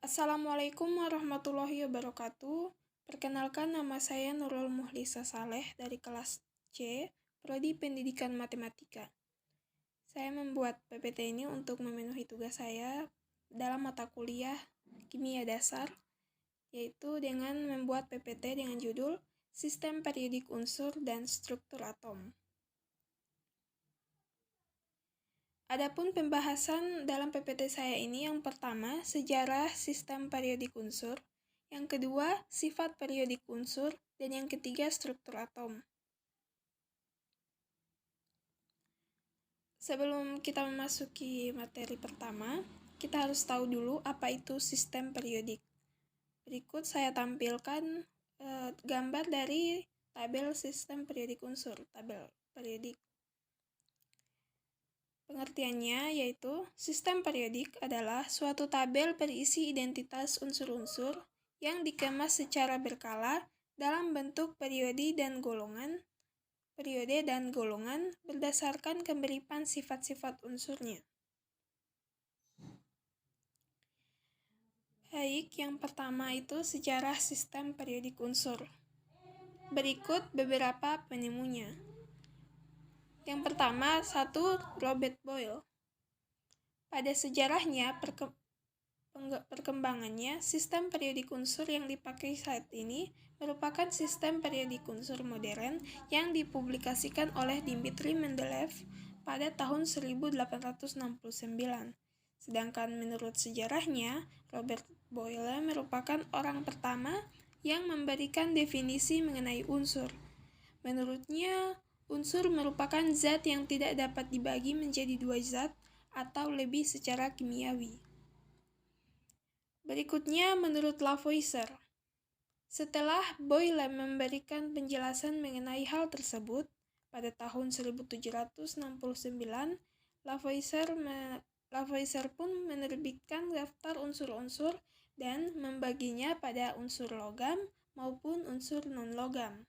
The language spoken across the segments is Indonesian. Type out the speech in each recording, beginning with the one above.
Assalamualaikum warahmatullahi wabarakatuh. Perkenalkan, nama saya Nurul Muhlisa Saleh dari kelas C, Prodi Pendidikan Matematika. Saya membuat PPT ini untuk memenuhi tugas saya dalam mata kuliah Kimia Dasar, yaitu dengan membuat PPT dengan judul Sistem Periodik Unsur dan Struktur Atom. Adapun pembahasan dalam PPT saya ini, yang pertama, sejarah sistem periodik unsur, yang kedua, sifat periodik unsur, dan yang ketiga, struktur atom. Sebelum kita memasuki materi pertama, kita harus tahu dulu apa itu sistem periodik. Berikut saya tampilkan gambar dari tabel sistem periodik unsur, tabel periodik. Pengertiannya yaitu, sistem periodik adalah suatu tabel berisi identitas unsur-unsur yang dikemas secara berkala dalam bentuk periode dan golongan berdasarkan kemiripan sifat-sifat unsurnya. Baik, yang pertama itu sejarah sistem periodik unsur. Berikut beberapa penemunya. Yang pertama, Robert Boyle. Pada sejarahnya, perkembangannya, sistem periodik unsur yang dipakai saat ini merupakan sistem periodik unsur modern yang dipublikasikan oleh Dmitri Mendeleev pada tahun 1869. Sedangkan menurut sejarahnya, Robert Boyle merupakan orang pertama yang memberikan definisi mengenai unsur. Menurutnya, unsur merupakan zat yang tidak dapat dibagi menjadi dua zat atau lebih secara kimiawi. Berikutnya, menurut Lavoisier. Setelah Boyle memberikan penjelasan mengenai hal tersebut, pada tahun 1769, Lavoisier pun menerbitkan daftar unsur-unsur dan membaginya pada unsur logam maupun unsur non-logam.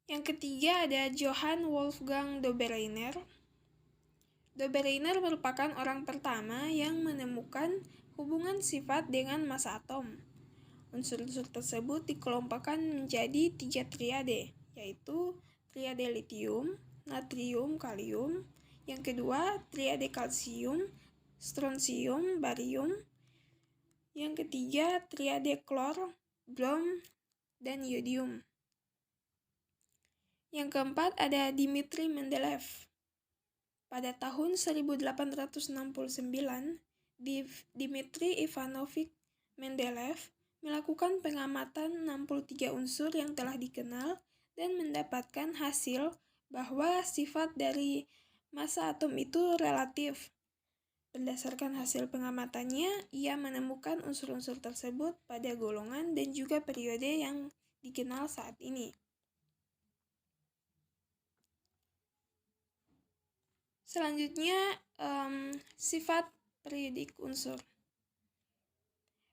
Yang ketiga ada Johann Wolfgang Dobereiner. Dobereiner merupakan orang pertama yang menemukan hubungan sifat dengan massa atom. Unsur-unsur tersebut dikelompokkan menjadi 3 triade, yaitu triade litium, natrium, kalium. Yang kedua, triade kalsium, strontium, barium. Yang ketiga, triade klor, brom, dan yodium. Yang keempat ada Dmitri Mendeleev. Pada tahun 1869, Dmitri Ivanovich Mendeleev melakukan pengamatan 63 unsur yang telah dikenal dan mendapatkan hasil bahwa sifat dari massa atom itu relatif. Berdasarkan hasil pengamatannya, ia menemukan unsur-unsur tersebut pada golongan dan juga periode yang dikenal saat ini. Selanjutnya, sifat periodik unsur.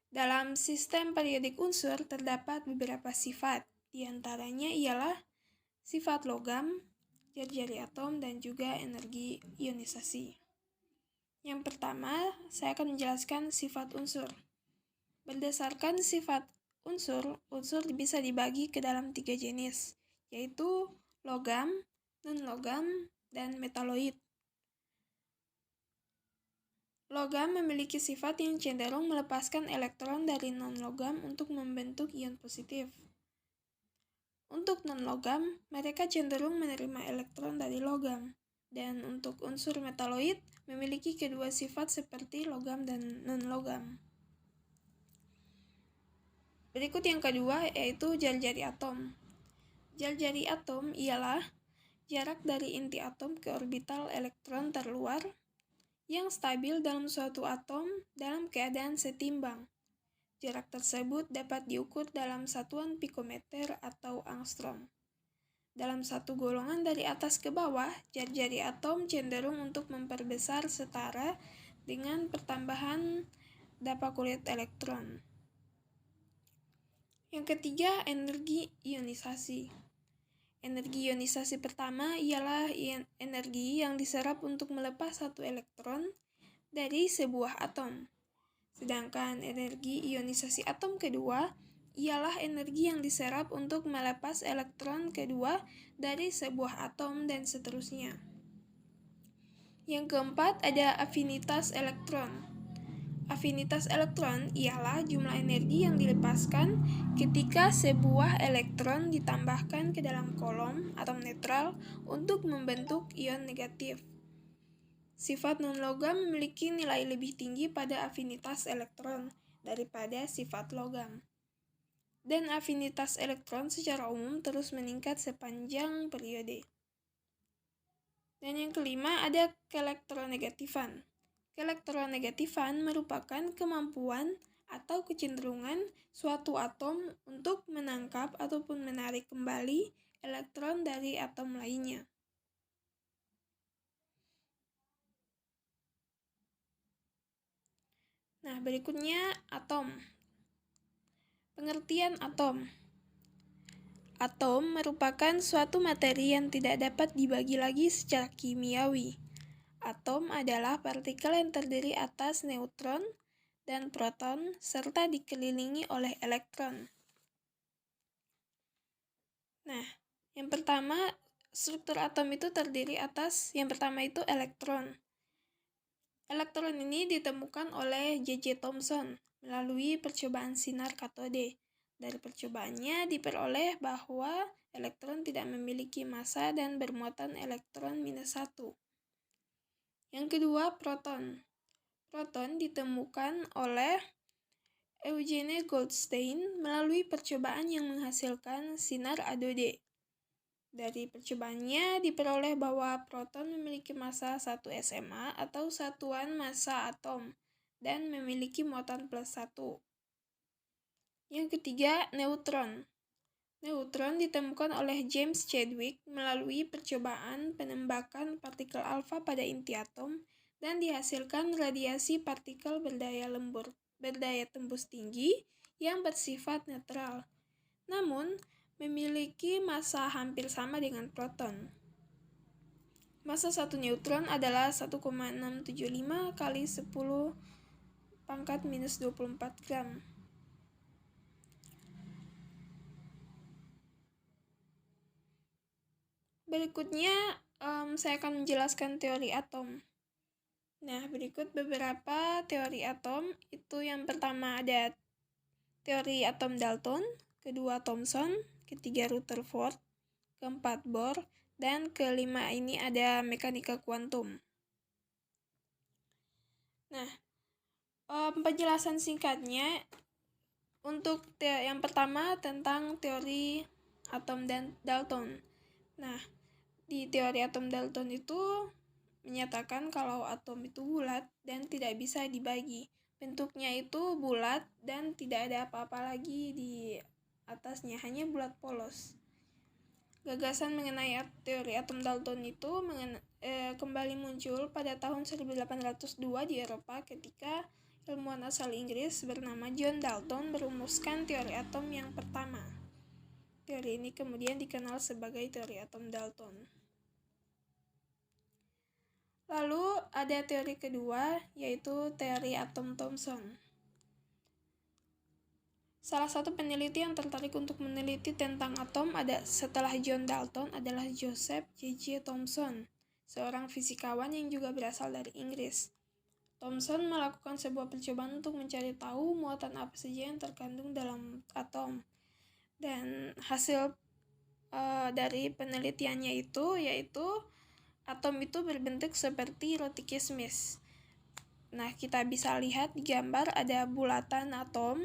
Dalam sistem periodik unsur terdapat beberapa sifat, di antaranya ialah sifat logam, jari-jari atom, dan juga energi ionisasi. Yang pertama, saya akan menjelaskan sifat unsur. Berdasarkan sifat unsur bisa dibagi ke dalam 3 jenis, yaitu logam, non-logam, dan metaloid. Logam memiliki sifat yang cenderung melepaskan elektron dari non-logam untuk membentuk ion positif. Untuk non-logam, mereka cenderung menerima elektron dari logam. Dan untuk unsur metaloid, memiliki kedua sifat seperti logam dan non-logam. Berikut yang kedua, yaitu jari-jari atom. Jari-jari atom ialah jarak dari inti atom ke orbital elektron terluar yang stabil dalam suatu atom dalam keadaan setimbang. Jarak tersebut dapat diukur dalam satuan pikometer atau angstrom. Dalam satu golongan dari atas ke bawah, jari-jari atom cenderung untuk memperbesar setara dengan pertambahan dapa kulit elektron. Yang ketiga, energi ionisasi. Energi ionisasi pertama ialah energi yang diserap untuk melepas satu elektron dari sebuah atom. Sedangkan energi ionisasi atom kedua ialah energi yang diserap untuk melepas elektron kedua dari sebuah atom dan seterusnya. Yang keempat ada afinitas elektron. Afinitas elektron ialah jumlah energi yang dilepaskan ketika sebuah elektron ditambahkan ke dalam kolom atom netral untuk membentuk ion negatif. Sifat non-logam memiliki nilai lebih tinggi pada afinitas elektron daripada sifat logam. Dan afinitas elektron secara umum terus meningkat sepanjang periode. Dan yang kelima ada keelektronegatifan. Keelektronegatifan merupakan kemampuan atau kecenderungan suatu atom untuk menangkap ataupun menarik kembali elektron dari atom lainnya. Nah, berikutnya atom. Pengertian atom. Atom merupakan suatu materi yang tidak dapat dibagi lagi secara kimiawi. Atom adalah partikel yang terdiri atas neutron dan proton serta dikelilingi oleh elektron. Nah, yang pertama, struktur atom itu terdiri atas yang pertama itu elektron. Elektron ini ditemukan oleh J.J. Thomson melalui percobaan sinar katode. Dari percobaannya diperoleh bahwa elektron tidak memiliki massa dan bermuatan elektron -1. Yang kedua, proton. Proton ditemukan oleh Eugene Goldstein melalui percobaan yang menghasilkan sinar adode. Dari percobaannya diperoleh bahwa proton memiliki massa 1 SMA atau satuan massa atom dan memiliki muatan +1. Yang ketiga, neutron. Neutron ditemukan oleh James Chadwick melalui percobaan penembakan partikel alfa pada inti atom dan dihasilkan radiasi partikel berdaya tembus tinggi yang bersifat netral, namun memiliki massa hampir sama dengan proton. Massa satu neutron adalah 1,675 kali 10⁻⁴ gram. Berikutnya, saya akan menjelaskan teori atom. Nah, berikut beberapa teori atom. Itu yang pertama ada teori atom Dalton, kedua Thomson, ketiga Rutherford, keempat Bohr, dan kelima ini ada mekanika kuantum. Nah, penjelasan singkatnya untuk yang pertama tentang teori atom dan Dalton. Nah, di teori atom Dalton itu menyatakan kalau atom itu bulat dan tidak bisa dibagi. Bentuknya itu bulat dan tidak ada apa-apa lagi di atasnya, hanya bulat polos. Gagasan mengenai teori atom Dalton itu kembali muncul pada tahun 1802 di Eropa ketika ilmuwan asal Inggris bernama John Dalton merumuskan teori atom yang pertama. Teori ini kemudian dikenal sebagai teori atom Dalton. Lalu ada teori kedua, yaitu teori atom Thomson. Salah satu peneliti yang tertarik untuk meneliti tentang atom setelah John Dalton adalah Joseph J.J. Thomson, seorang fisikawan yang juga berasal dari Inggris. Thomson melakukan sebuah percobaan untuk mencari tahu muatan apa saja yang terkandung dalam atom. Dan hasil dari penelitiannya itu yaitu atom itu berbentuk seperti roti kismis. Nah, kita bisa lihat di gambar ada bulatan atom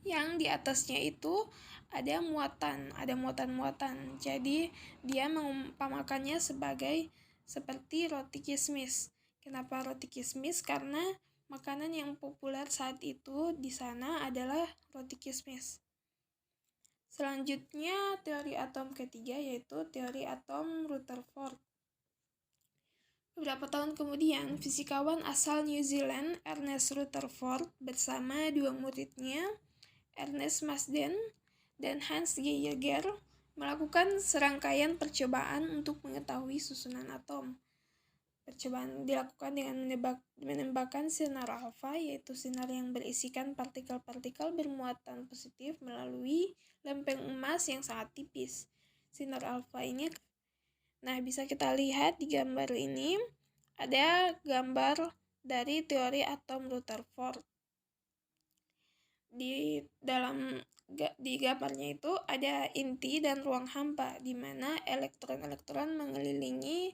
yang di atasnya itu ada muatan-muatan. Jadi, dia mengumpamakannya seperti roti kismis. Kenapa roti kismis? Karena makanan yang populer saat itu di sana adalah roti kismis. Selanjutnya, teori atom ketiga yaitu teori atom Rutherford. Beberapa tahun kemudian, fisikawan asal New Zealand Ernest Rutherford bersama dua muridnya, Ernest Marsden dan Hans Geiger, melakukan serangkaian percobaan untuk mengetahui susunan atom. Percobaan dilakukan dengan menembakkan sinar alfa, yaitu sinar yang berisikan partikel-partikel bermuatan positif melalui lempeng emas yang sangat tipis. Sinar alfa ini, nah bisa kita lihat di gambar ini, ada gambar dari teori atom Rutherford. Di gambarnya itu ada inti dan ruang hampa, di mana elektron-elektron mengelilingi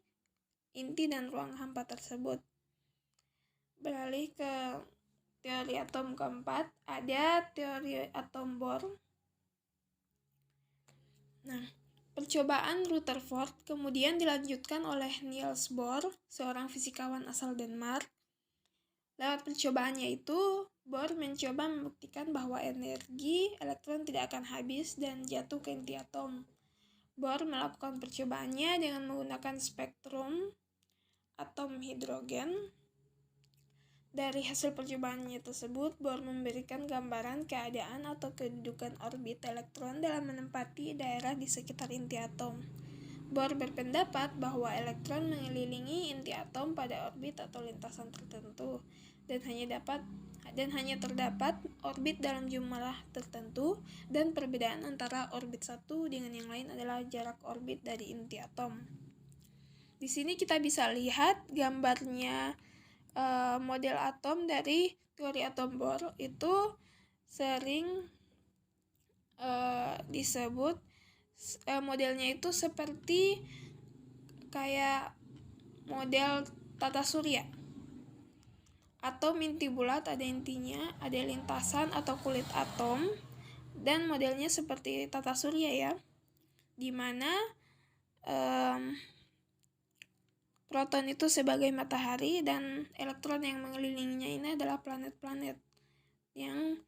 inti dan ruang hampa tersebut. Beralih ke teori atom keempat, ada teori atom Bohr. Nah, percobaan Rutherford kemudian dilanjutkan oleh Niels Bohr, seorang fisikawan asal Denmark. Lewat percobaannya itu, Bohr mencoba membuktikan bahwa energi elektron tidak akan habis dan jatuh ke inti atom. Bohr melakukan percobaannya dengan menggunakan spektrum atom hidrogen. Dari hasil percobaannya tersebut, Bohr memberikan gambaran keadaan atau kedudukan orbit elektron dalam menempati daerah di sekitar inti atom. Bohr berpendapat bahwa elektron mengelilingi inti atom pada orbit atau lintasan tertentu, dan hanya terdapat orbit dalam jumlah tertentu, dan perbedaan antara orbit satu dengan yang lain adalah jarak orbit dari inti atom. Di sini kita bisa lihat gambarnya model atom dari teori atom Bohr itu sering disebut modelnya itu seperti kayak model tata surya. Atom inti bulat, ada intinya, ada lintasan atau kulit atom, dan modelnya seperti tata surya ya, di mana proton itu sebagai matahari dan elektron yang mengelilinginya ini adalah planet-planet yang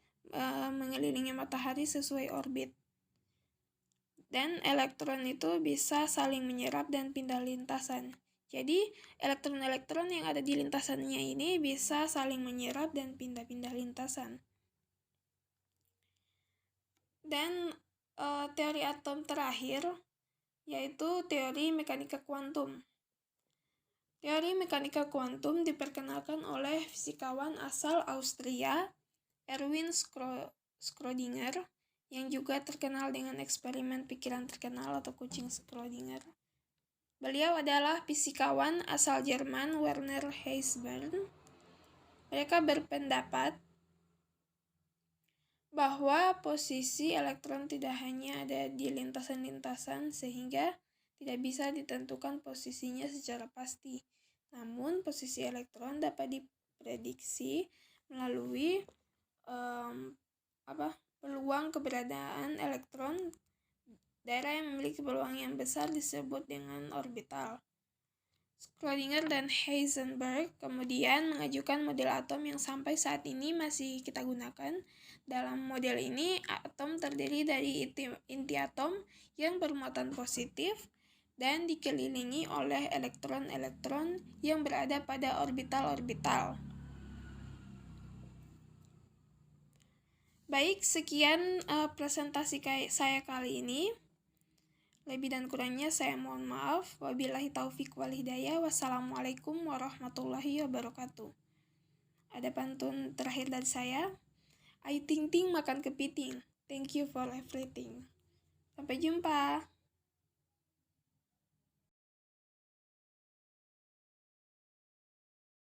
mengelilingi matahari sesuai orbit. Dan elektron itu bisa saling menyerap dan pindah lintasan. Jadi elektron-elektron yang ada di lintasannya ini bisa saling menyerap dan pindah-pindah lintasan. Dan teori atom terakhir yaitu teori mekanika kuantum. Teori mekanika kuantum diperkenalkan oleh fisikawan asal Austria, Erwin Schrödinger, yang juga terkenal dengan eksperimen pikiran terkenal atau kucing Schrödinger. Beliau adalah fisikawan asal Jerman, Werner Heisenberg. Mereka berpendapat bahwa posisi elektron tidak hanya ada di lintasan-lintasan sehingga tidak bisa ditentukan posisinya secara pasti. Namun, posisi elektron dapat diprediksi melalui peluang keberadaan elektron. Daerah yang memiliki peluang yang besar disebut dengan orbital. Schrödinger dan Heisenberg kemudian mengajukan model atom yang sampai saat ini masih kita gunakan. Dalam model ini, atom terdiri dari inti atom yang bermuatan positif dan dikelilingi oleh elektron-elektron yang berada pada orbital-orbital. Baik, sekian presentasi saya kali ini. Lebih dan kurangnya saya mohon maaf. Wabillahi taufik wal hidayah. Wassalamualaikum warahmatullahi wabarakatuh. Ada pantun terakhir dari saya. Ayu ting ting makan kepiting. Thank you for everything. Sampai jumpa.